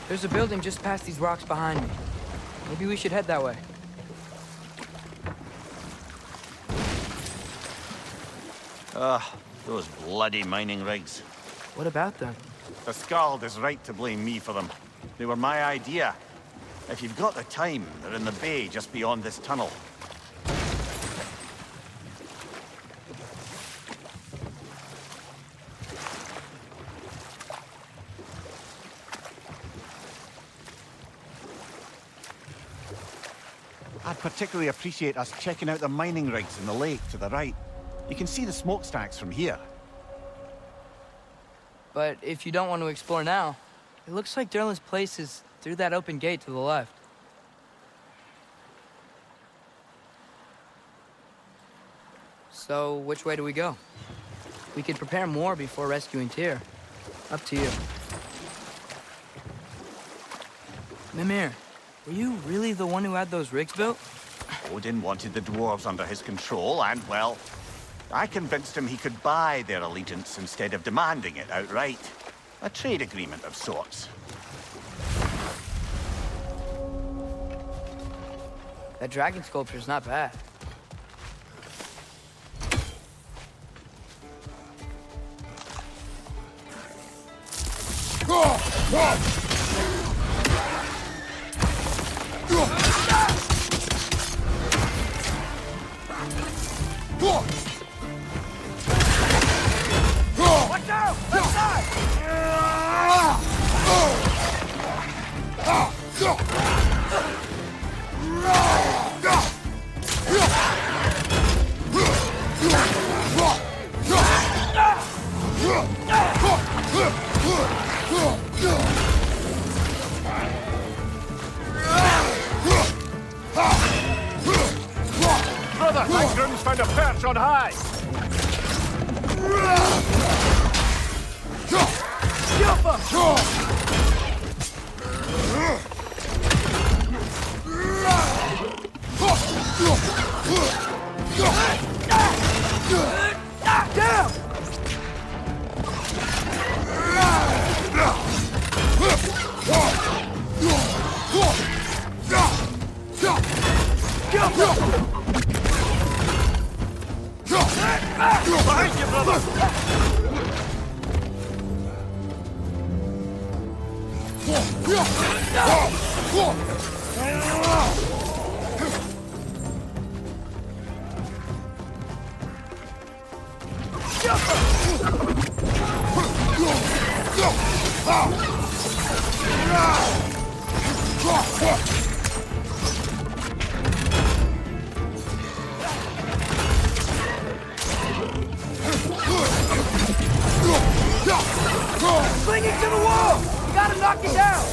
There's a building just past these rocks behind me. Maybe we should head that way. Those bloody mining rigs. What about them? The Skald is right to blame me for them. They were my idea. If you've got the time, they're in the bay just beyond this tunnel. I'd particularly appreciate us checking out the mining rigs in the lake to the right. You can see the smokestacks from here. But if you don't want to explore now, it looks like Durlin's place is through that open gate to the left. So, which way do we go? We could prepare more before rescuing Tyr. Up to you. Mimir, were you really the one who had those rigs built? Odin wanted the dwarves under his control, and, well, I convinced him he could buy their allegiance instead of demanding it outright. A trade agreement of sorts. That dragon sculpture's not bad. Watch out! Left side! Brother, my groom's found a perch on high! Down! Behind you, brother! Clinging to the wall! You gotta knock it down!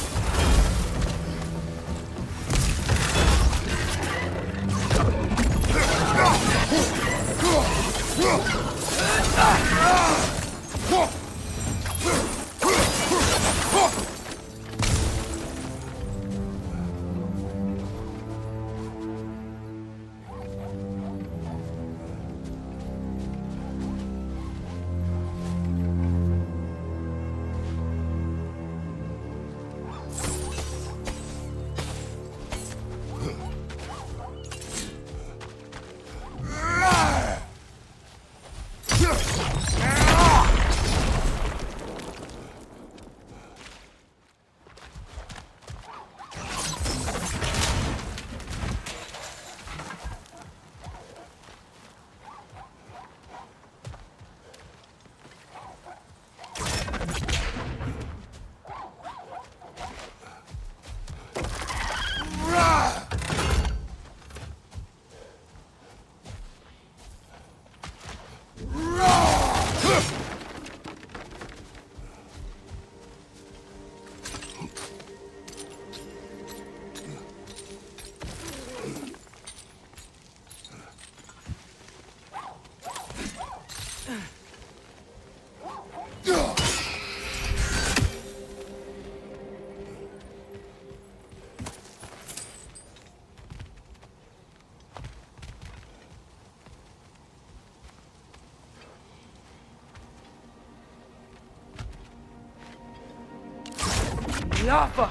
Yafa!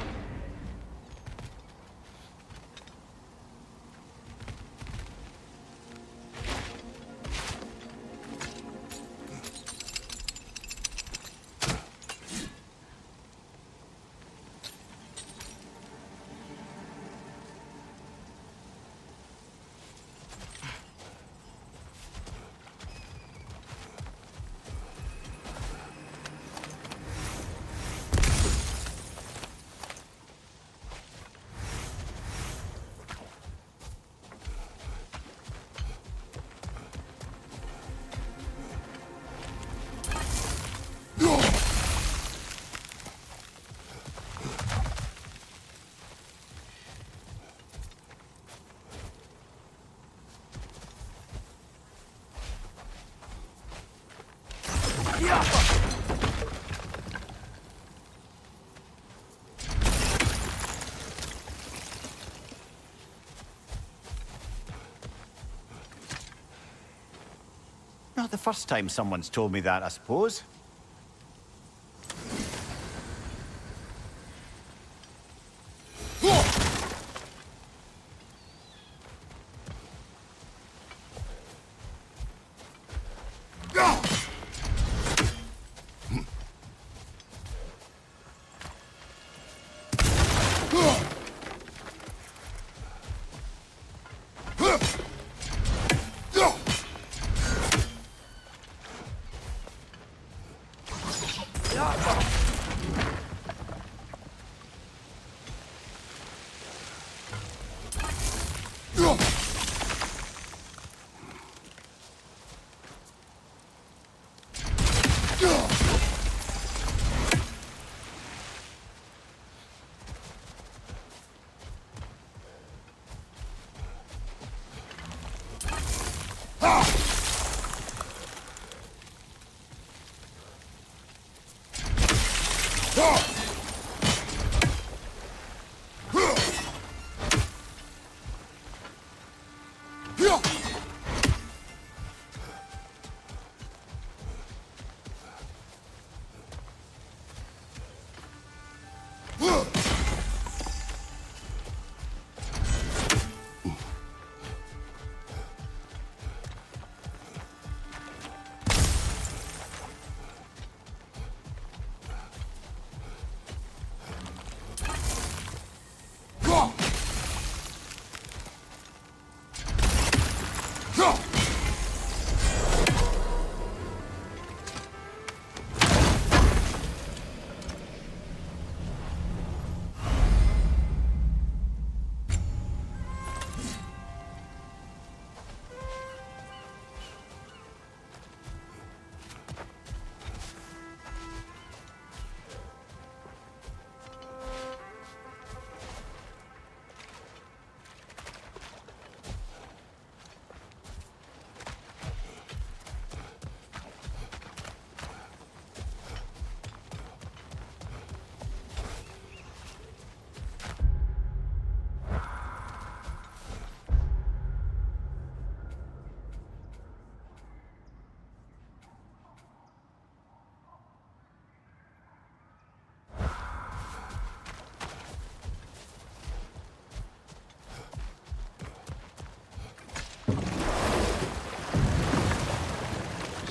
Not the first time someone's told me that, I suppose.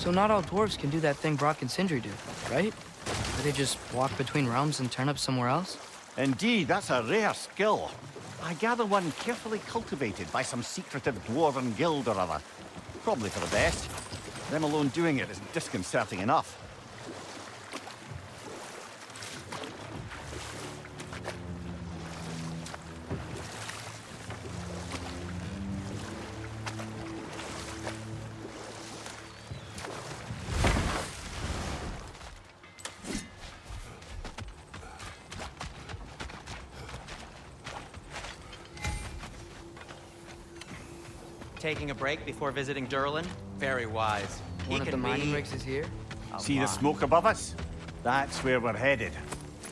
So not all dwarves can do that thing Brock and Sindri do, right? Where they just walk between realms and turn up somewhere else? Indeed, that's a rare skill. I gather one carefully cultivated by some secretive dwarven guild or other. Probably for the best. Them alone doing it is disconcerting enough. Taking a break before visiting Durlin? Very wise. One of the mining rigs is here? See the smoke above us? That's where we're headed.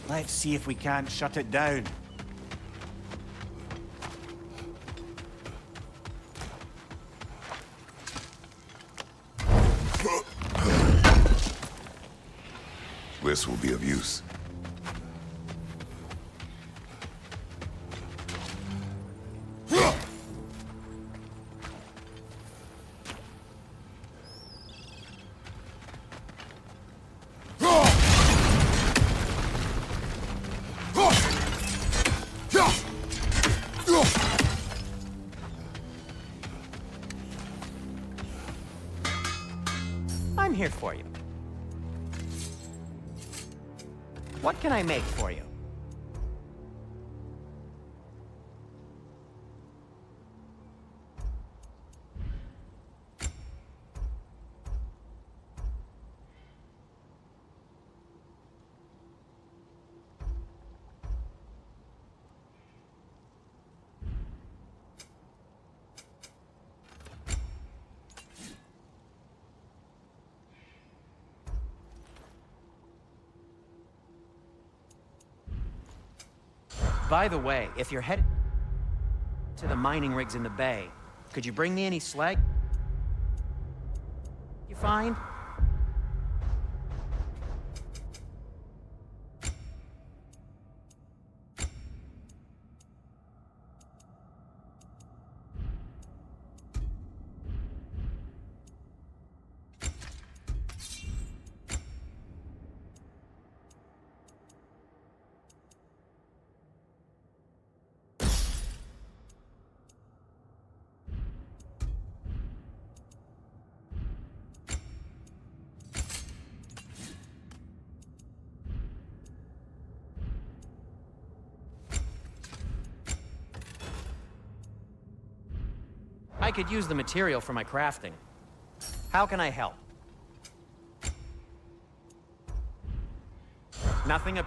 Let's see if we can't shut it down. This will be of use. I'm here for you. What can I make for you? By the way, if you're headed to the mining rigs in the bay, could you bring me any slag? find? I could use the material for my crafting. How can I help? Nothing up.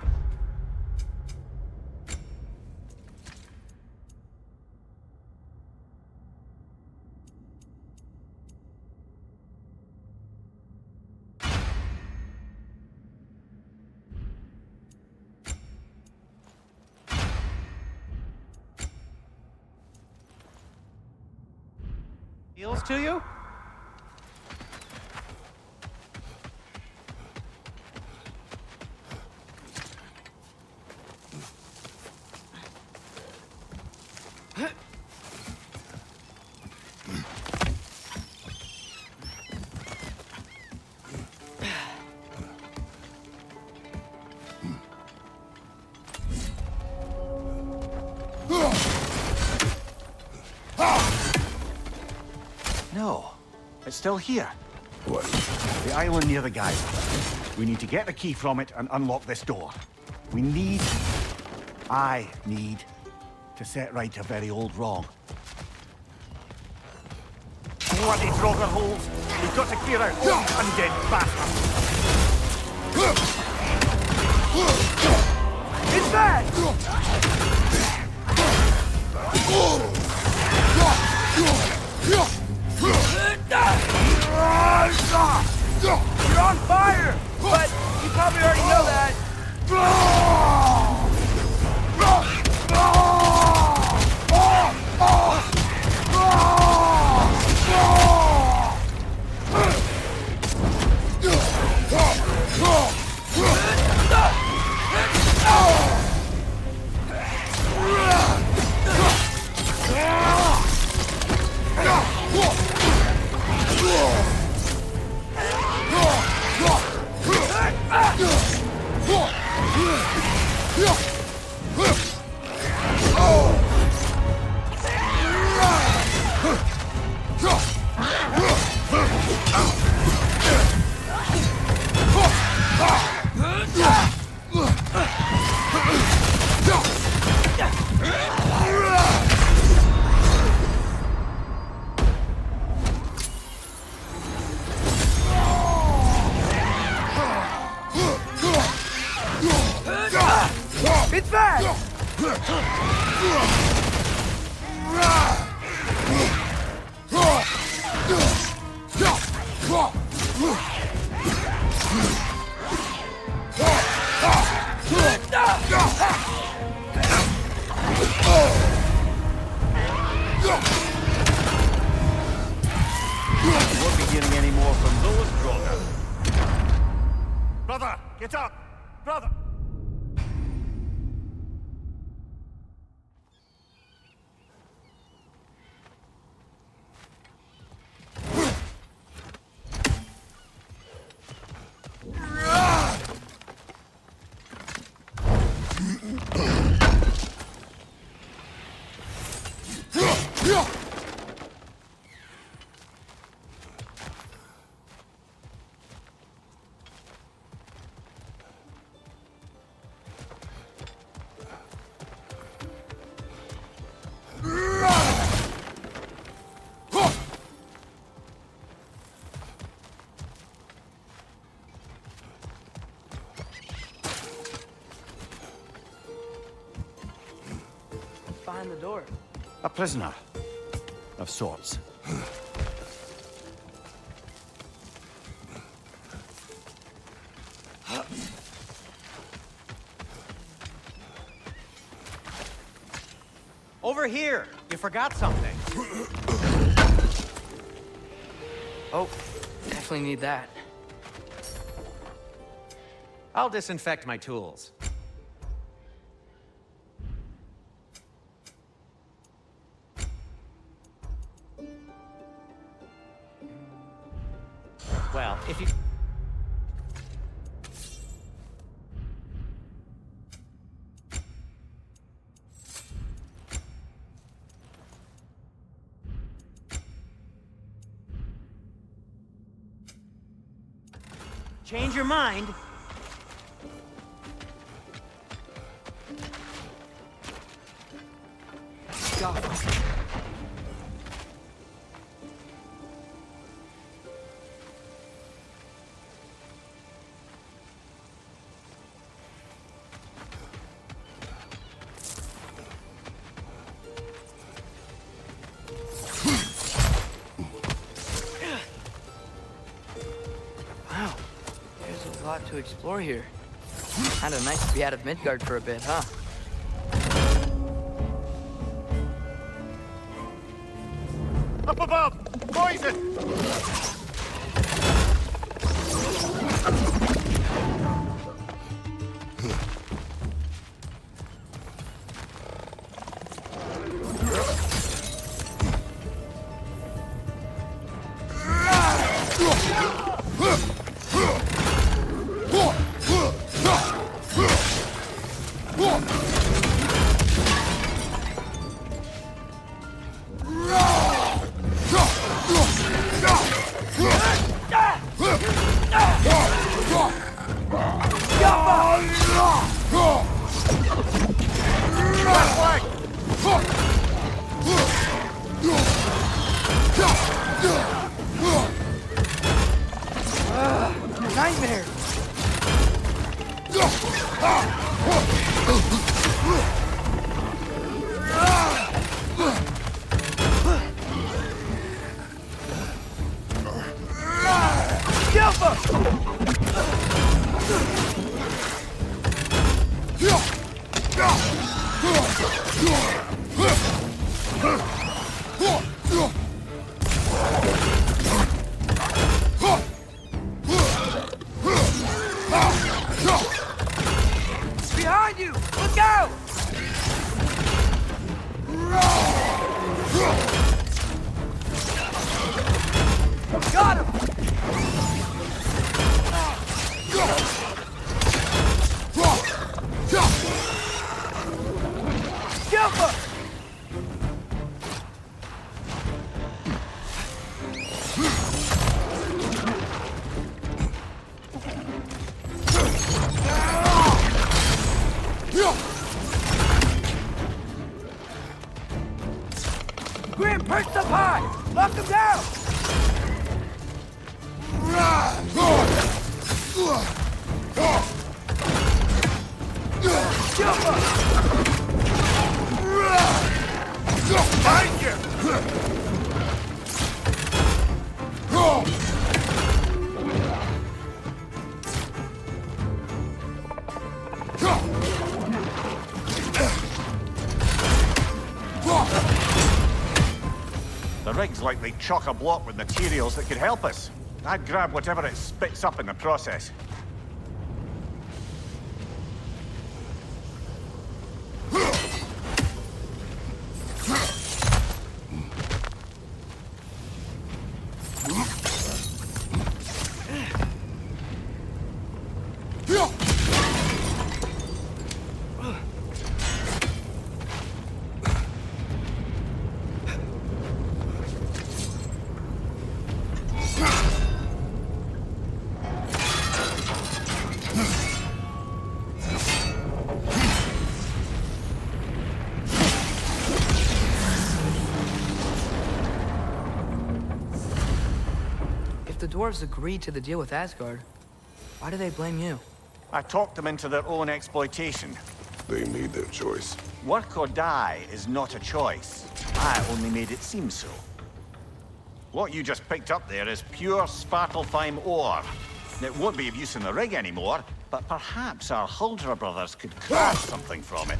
Feels to you? No, it's still here. What? The island near the geyser. We need to get the key from it and unlock this door. I need to set right a very old wrong. Bloody Draugr holes! We've got to clear out all these undead bastards! It's bad! You're on fire! But you probably already know that. It's back! Won't be getting any more from those Draugr. Brother, get up! Brother! Behind the door. A prisoner. Of sorts. Over here! You forgot something. Oh, definitely need that. I'll disinfect my tools. Well, if you... Change your mind? God. Wow, there's a lot to explore here. Kinda nice to be out of Midgard for a bit, huh? Up above! Poison! Nightmare! Behind you! Look out! Got him! Jumper! Grim, perch up high! Lock him down! Jumper! Thank you! The rig's likely chock-a-block with materials that could help us. I'd grab whatever it spits up in the process. If the dwarves agreed to the deal with Asgard, why do they blame you? I talked them into their own exploitation. They made their choice. Work or die is not a choice. I only made it seem so. What you just picked up there is pure Svartalfheim ore. It won't be of use in the rig anymore, but perhaps our Huldra brothers could craft something from it.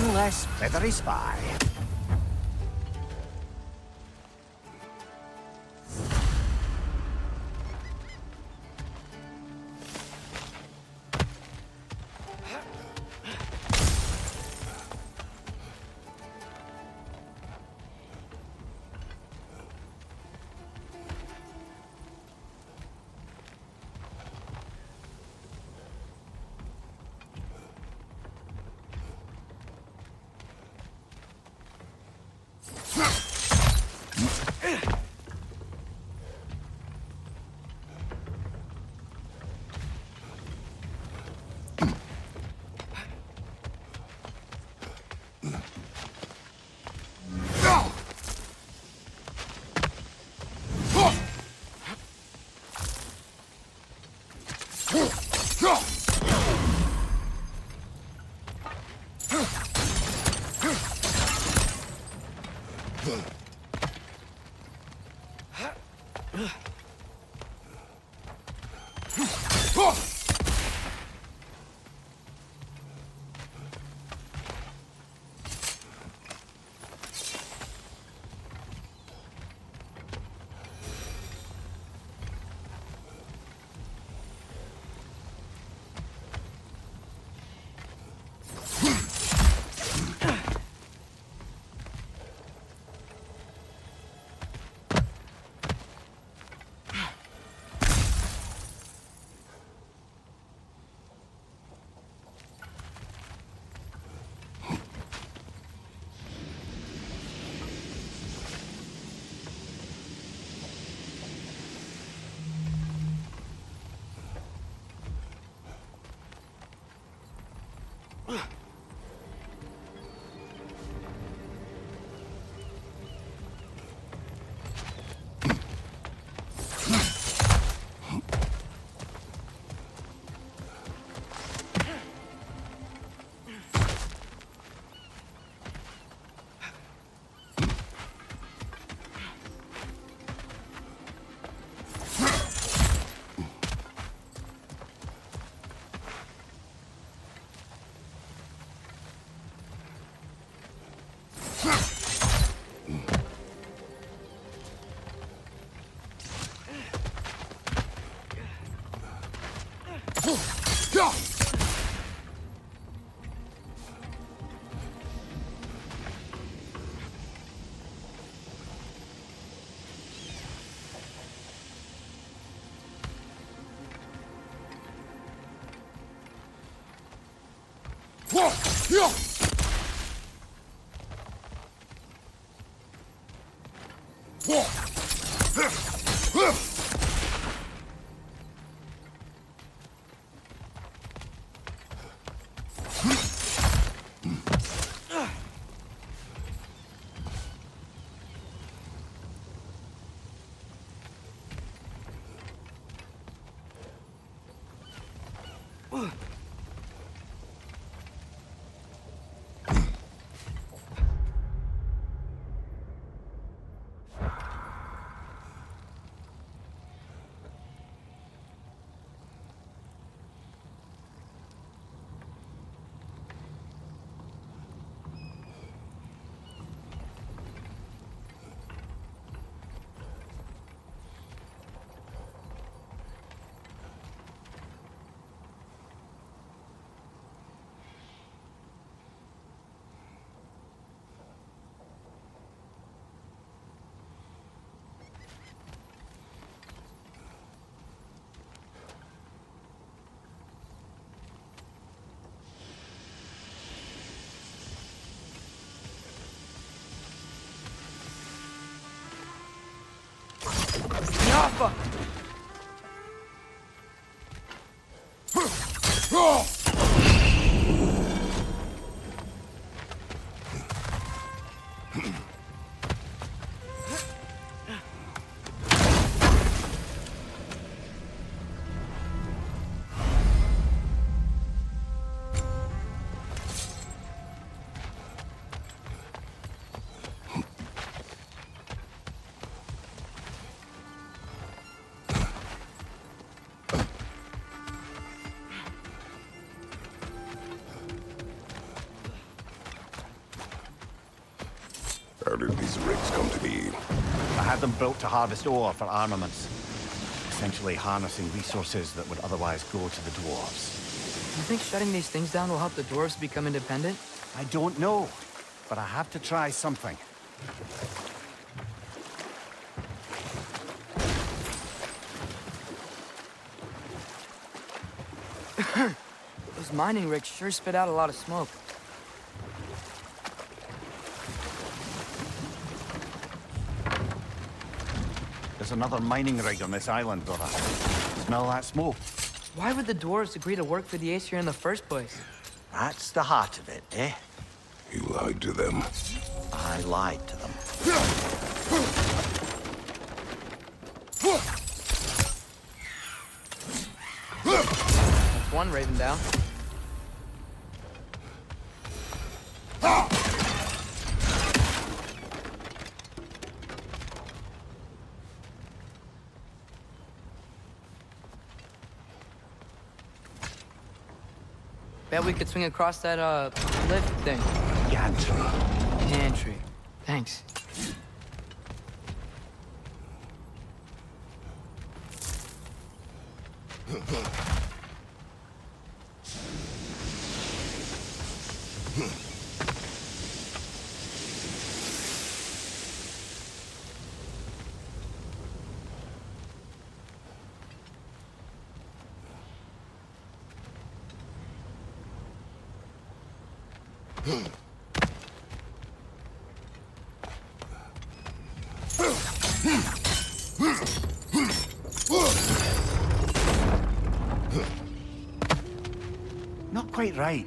One less feathery spy. Alpha! did these rigs come to be? I had them built to harvest ore for armaments. Essentially harnessing resources that would otherwise go to the dwarves. You think shutting these things down will help the dwarves become independent? I don't know, but I have to try something. Those mining rigs sure spit out a lot of smoke. There's another mining rig on this island, brother. Smell that smoke? Why would the dwarves agree to work for the Aesir in the first place? That's the heart of it, eh? You lied to them. I lied to them. That's one Rayven down. Bet we could swing across that, lift thing. Gantry. Pantry. Thanks. Not quite right.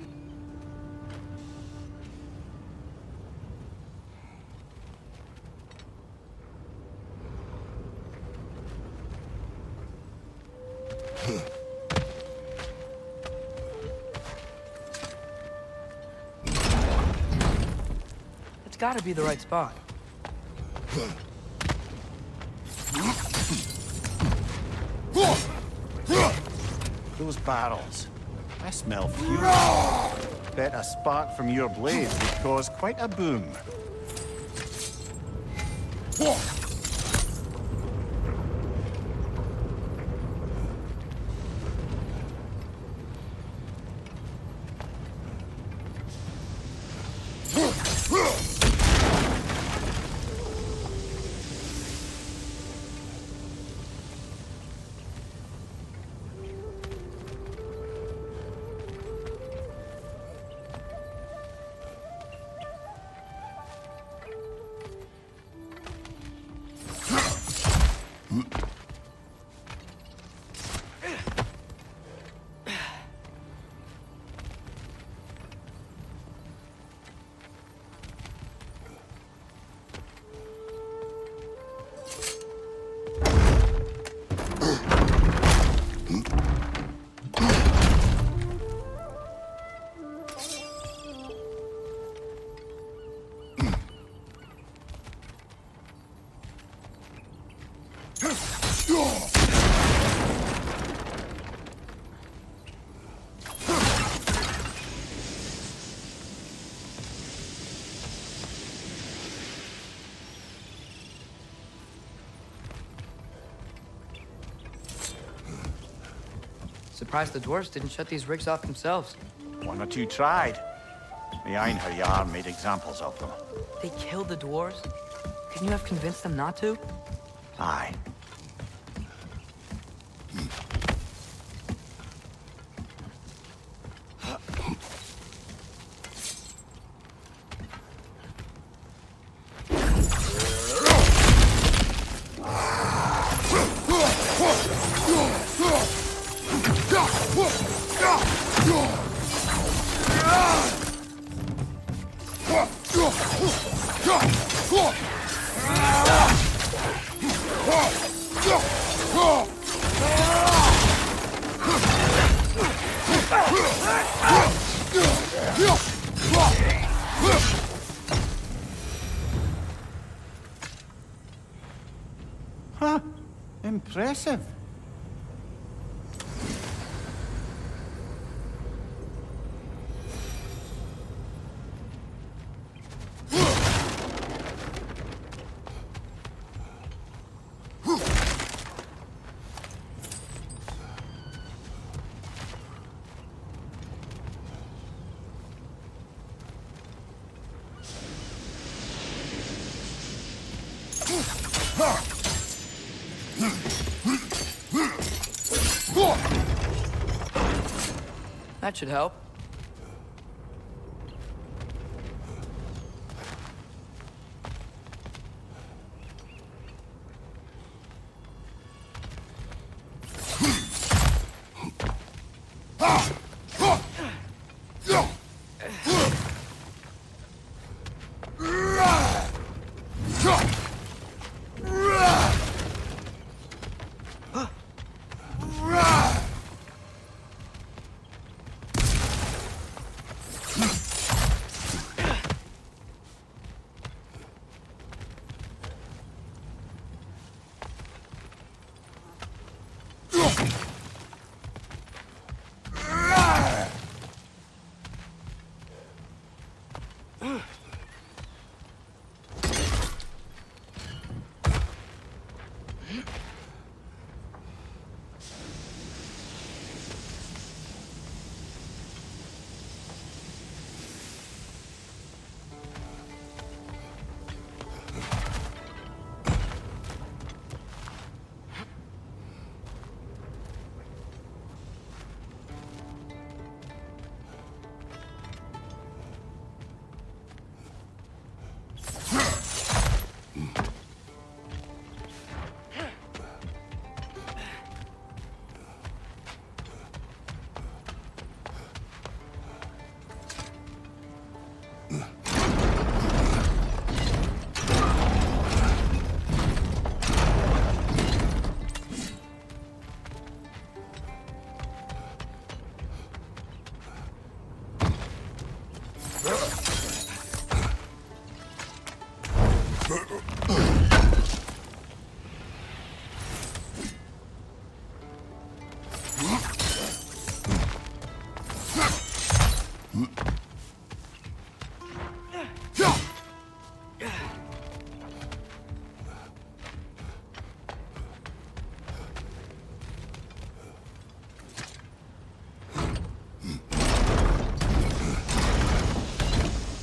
It's gotta be the right spot. Those barrels. I smell fuel. Bet a spark from your blades would cause quite a boom. Surprised the dwarves didn't shut these rigs off themselves. One or two tried. The Einherjar made examples of them. They killed the dwarves? Couldn't you have convinced them not to? Aye. Huh. Impressive. That should help.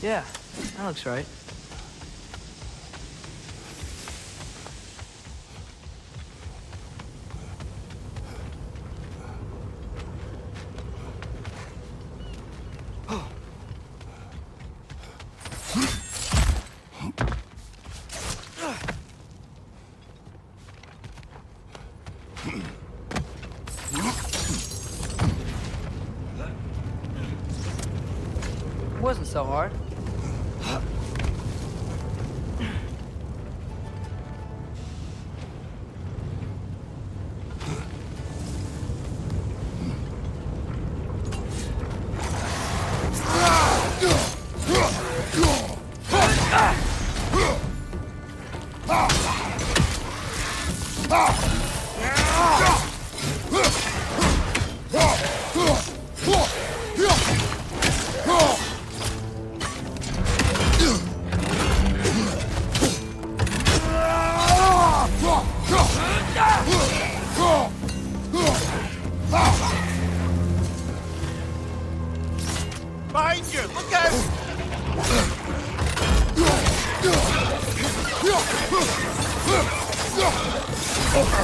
Yeah, that looks right. Wasn't so hard. Behind you! Look out!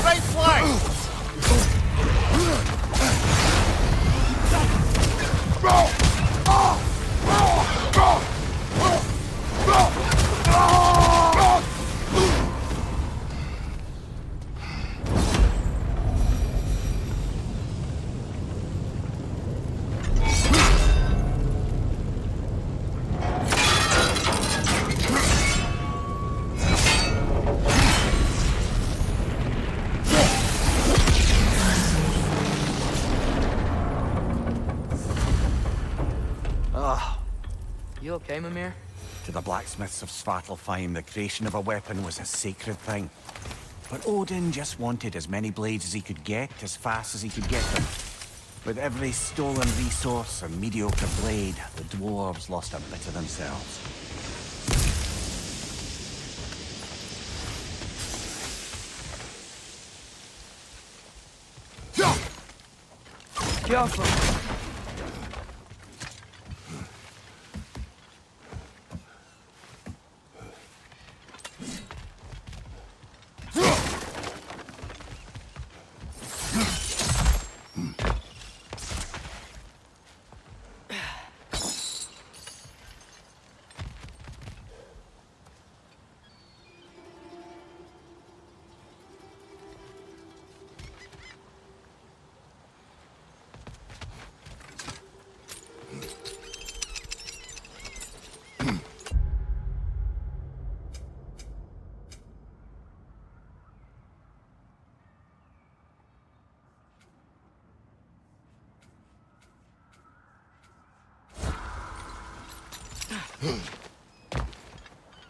Right flank! You okay, Mimir? To the blacksmiths of Svartalfheim, the creation of a weapon was a sacred thing. But Odin just wanted as many blades as he could get, as fast as he could get them. With every stolen resource and mediocre blade, the dwarves lost a bit of themselves. Careful.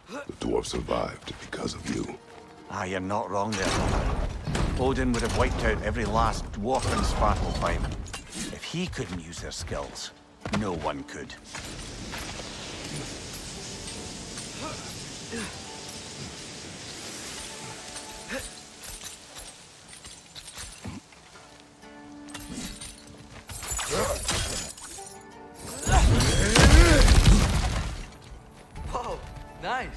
The dwarf survived because of you. Ah, you're not wrong there, brother. Odin would have wiped out every last dwarf in Svartalfheim. If he couldn't use their skills, no one could. Whoa, nice.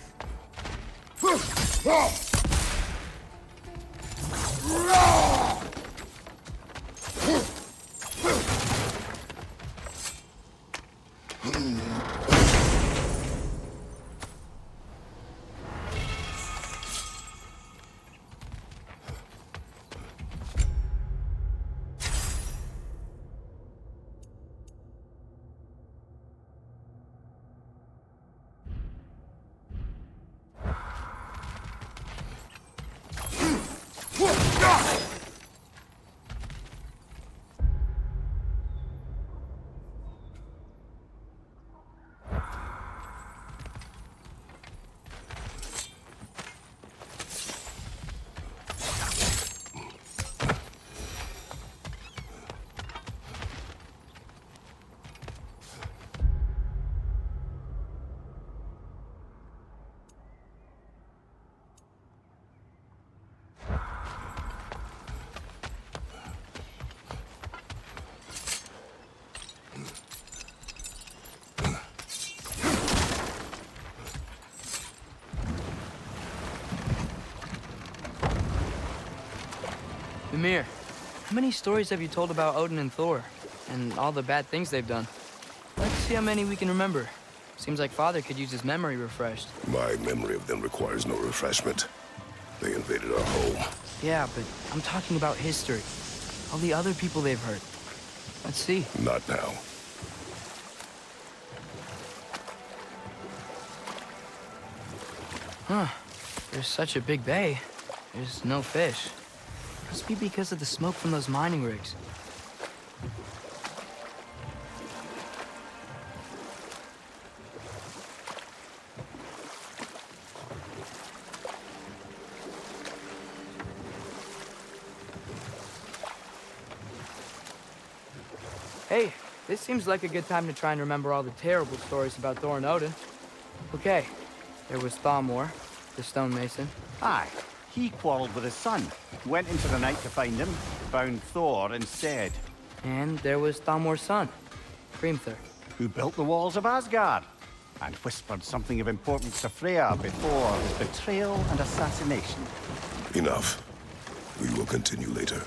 Mimir, how many stories have you told about Odin and Thor? And all the bad things they've done? Let's see how many we can remember. Seems like Father could use his memory refreshed. My memory of them requires no refreshment. They invaded our home. Yeah, but I'm talking about history. All the other people they've hurt. Let's see. Not now. Huh. There's such a big bay. There's no fish. Must be because of the smoke from those mining rigs. Hey, this seems like a good time to try and remember all the terrible stories about Thor and Odin. Okay, there was Thalmor, the stonemason. Aye, he quarreled with his son. Went into the night to find him, found Thor instead. And there was Thalmor's son, Hrimthur. Who built the walls of Asgard, and whispered something of importance to Freya before his betrayal and assassination. Enough. We will continue later.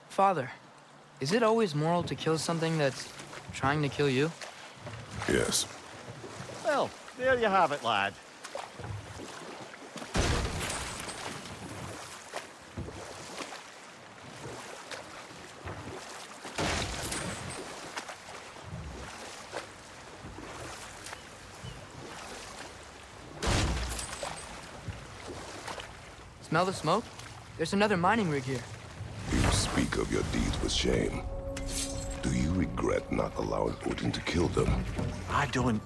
Father, is it always moral to kill something that's trying to kill you? Yes. Well, there you have it, lad. Smell the smoke? There's another mining rig here. You speak of your deeds with shame. Do you regret not allowing Odin to kill them? I don't...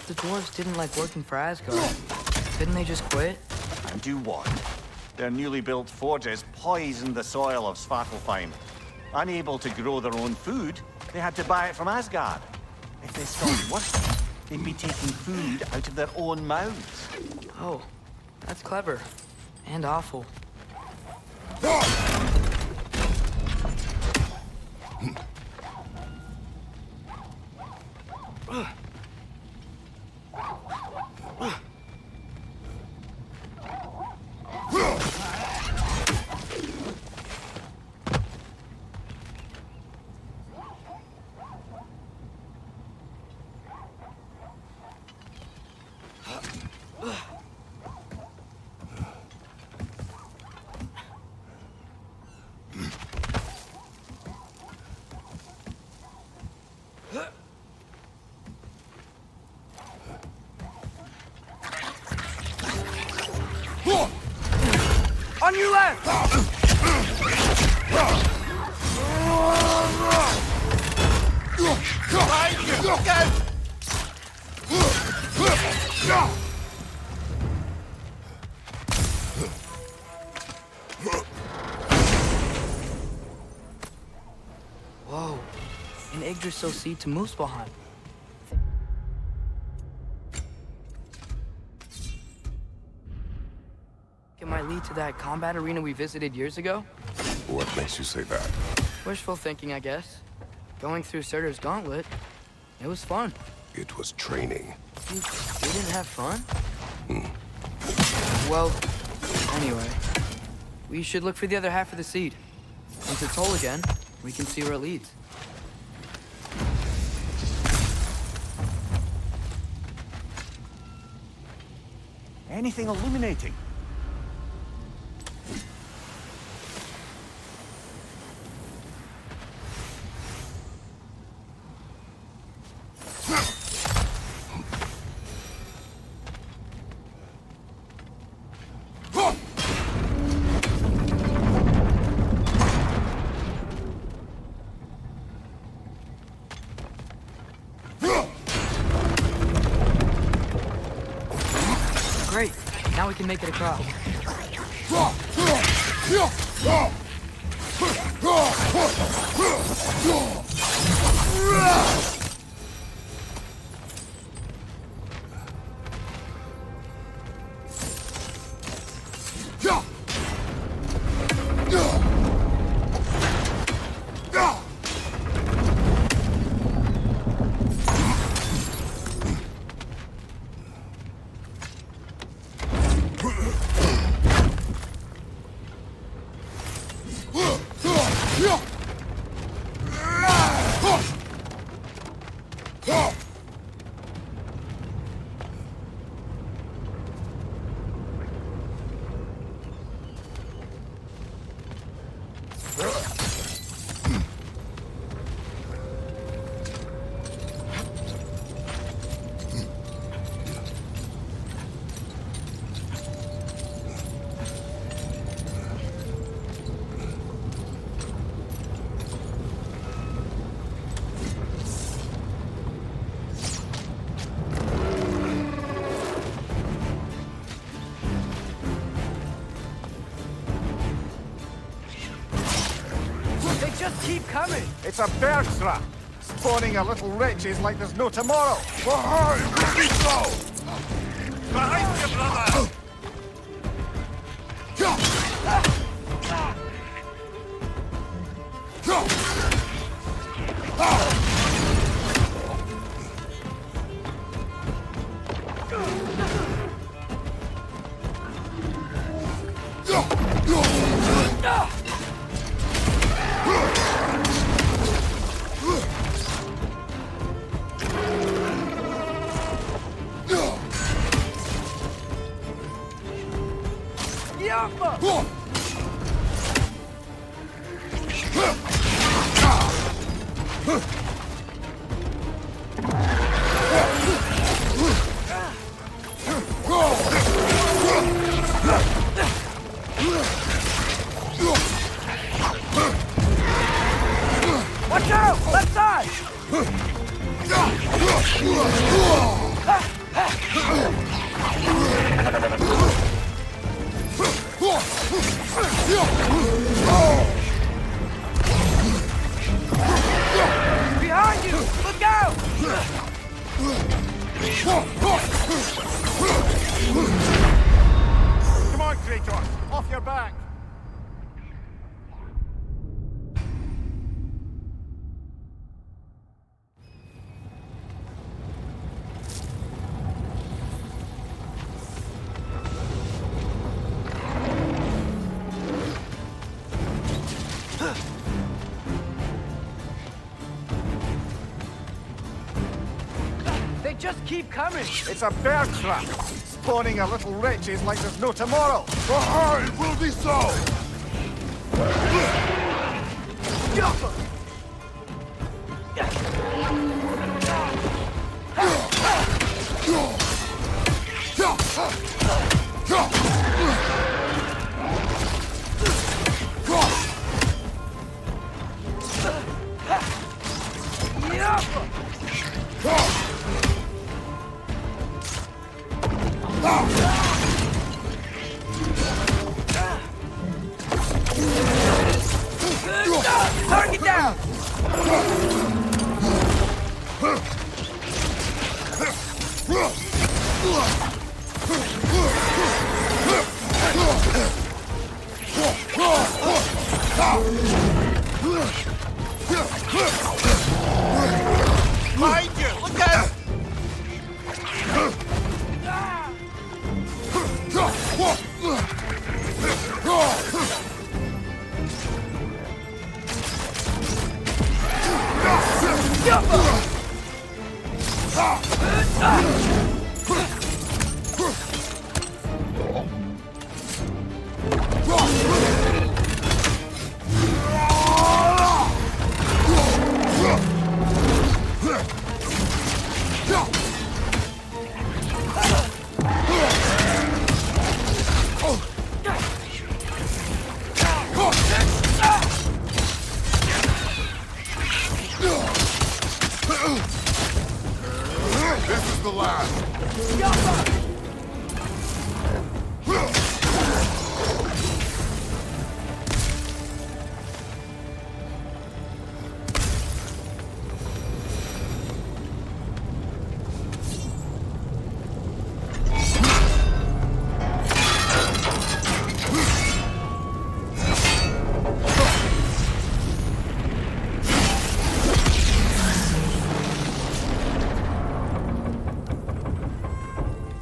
The dwarves didn't like working for Asgard. Couldn't they just quit? And do what? Their newly built forges poisoned the soil of Svartalfheim. Unable to grow their own food, they had to buy it from Asgard. If they stopped working, they'd be taking food out of their own mouths. Oh, that's clever. And awful. On your left! Behind you! Look out! Whoa. An Yggdrasil seed to Muspelheim. It might lead to that combat arena we visited years ago? What makes you say that? Wishful thinking, I guess. Going through Surtur's gauntlet, it was fun. It was training. You didn't have fun? Well, anyway, we should look for the other half of the seed. Once it's whole again, we can see where it leads. Anything illuminating? Great. Now we can make it across. Just keep coming! It's a bird trap! Spawning a little wretches like there's no tomorrow! Behind you, brother! Watch out! Left side! Behind you! Look out! Come on, Kratos! Off your back! They just keep coming! It's a bird trap! Spawning a little wretches like there's no tomorrow! Behind will be so! Target down! Behind you! Look out! This is the last.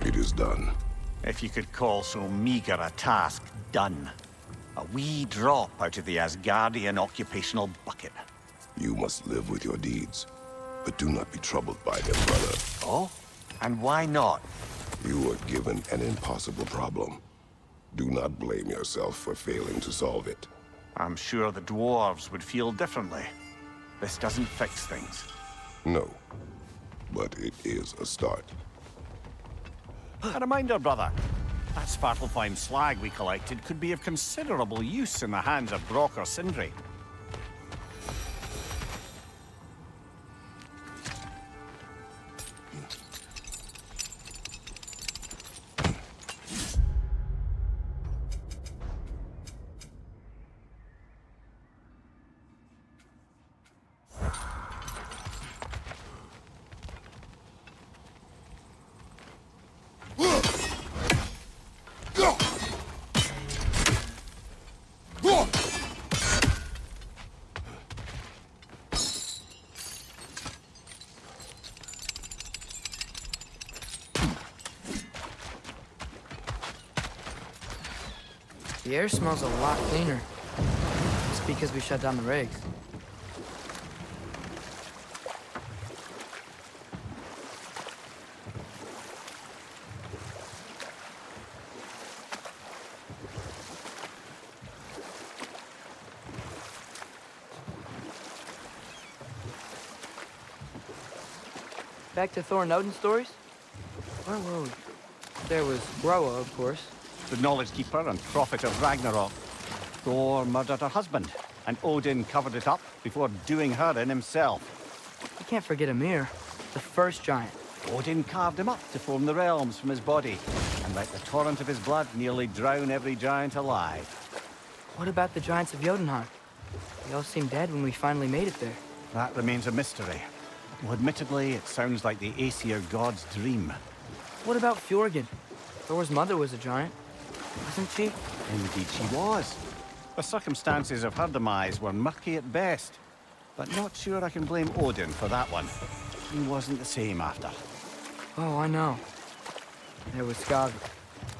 It is done. If you could call so meager a task done. A wee drop out of the Asgardian occupational bucket. You must live with your deeds, but do not be troubled by them, brother. Oh? And why not? You were given an impossible problem. Do not blame yourself for failing to solve it. I'm sure the dwarves would feel differently. This doesn't fix things. No, but it is a start. A reminder, brother. That Svartalfheim slag we collected could be of considerable use in the hands of Brock or Sindri. The air smells a lot cleaner. It's because we shut down the rigs. Back to Thor and Odin stories? Where were we? There was Groa, of course. The knowledge keeper and prophet of Ragnarok. Thor murdered her husband, and Odin covered it up before doing her in himself. You can't forget Ymir, the first giant. Odin carved him up to form the realms from his body, and let the torrent of his blood nearly drown every giant alive. What about the giants of Jotunheim? They all seemed dead when we finally made it there. That remains a mystery. Well, admittedly, it sounds like the Aesir god's dream. What about Fjorgyn? Thor's mother was a giant, wasn't she? Indeed she was. The circumstances of her demise were murky at best. But not sure I can blame Odin for that one. He wasn't the same after. Oh, I know. There was Skaga,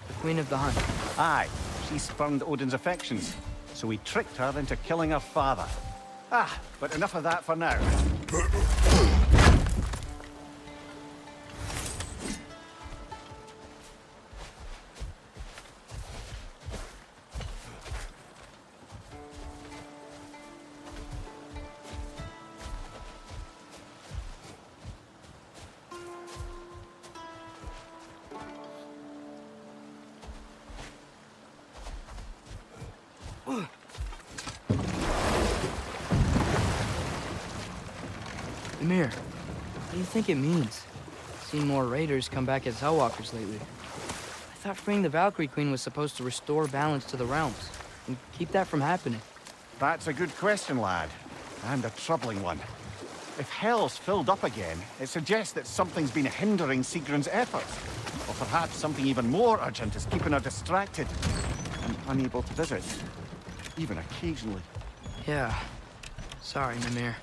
the queen of the hunt. Aye, she spurned Odin's affections, so he tricked her into killing her father. Ah, but enough of that for now. Ymir, what do you think it means? Seen more raiders come back as Hellwalkers lately. thought freeing the Valkyrie Queen was supposed to restore balance to the realms and keep that from happening. That's a good question, lad. And a troubling one. If Hell's filled up again, it suggests that something's been hindering Sigrun's efforts. Or perhaps something even more urgent is keeping her distracted and unable to visit. Even occasionally. Yeah. Sorry, Mimir.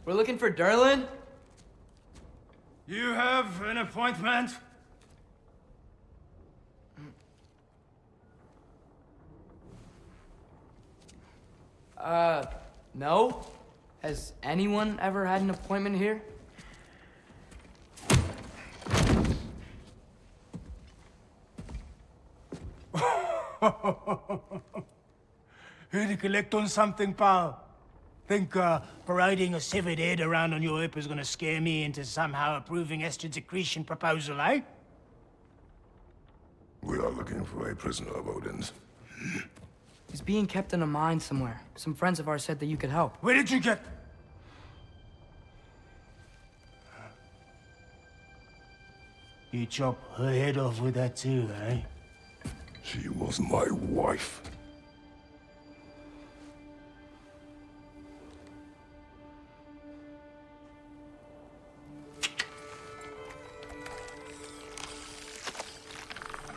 We're looking for Durlin? You have an appointment? No? Has anyone ever had an appointment here? Here to collect on something, pal? Think, parading a severed head around on your hip is gonna scare me into somehow approving Esther's accretion proposal, eh? We are looking for a prisoner of Odin's. He's being kept in a mine somewhere. Some friends of ours said that you could help. Where did you get... You chop her head off with that too, eh? She was my wife.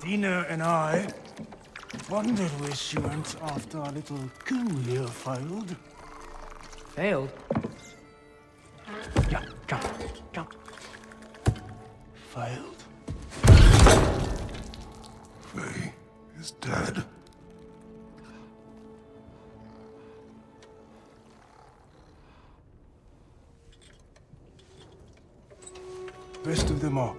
Dina and I wondered where she went after our little coup here failed. Failed? Jump, jump, jump. Failed. Faye is dead. Rest of them are.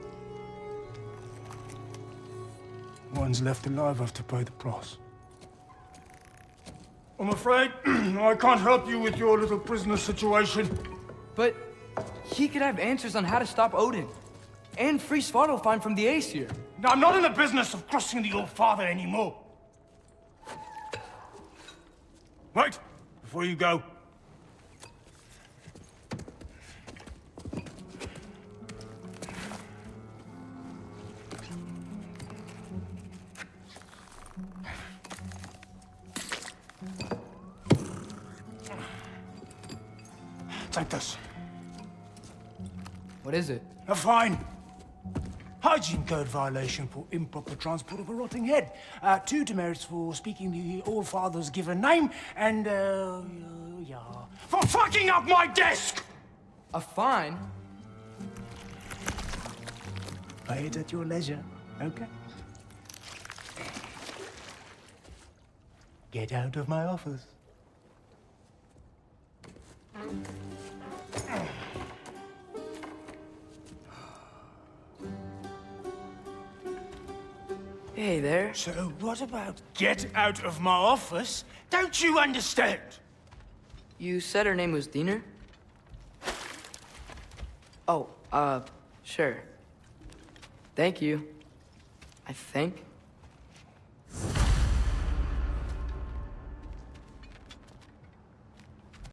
Ones left alive have to pay the price. I'm afraid I can't help you with your little prisoner situation. But he could have answers on how to stop Odin. And free Svartalfheim from the Aesir. Now, I'm not in the business of crossing the Old Father anymore. Wait, before you go. Take this. What is it? A fine. Hygiene code violation for improper transport of a rotting head. 2 demerits for speaking the All-Father's given name, and, yeah. For fucking up my desk! A fine? Pay it at your leisure, okay? Get out of my office. Hey there. So what about get out of my office? Don't you understand? You said her name was Diener? Oh, sure. Thank you. I think.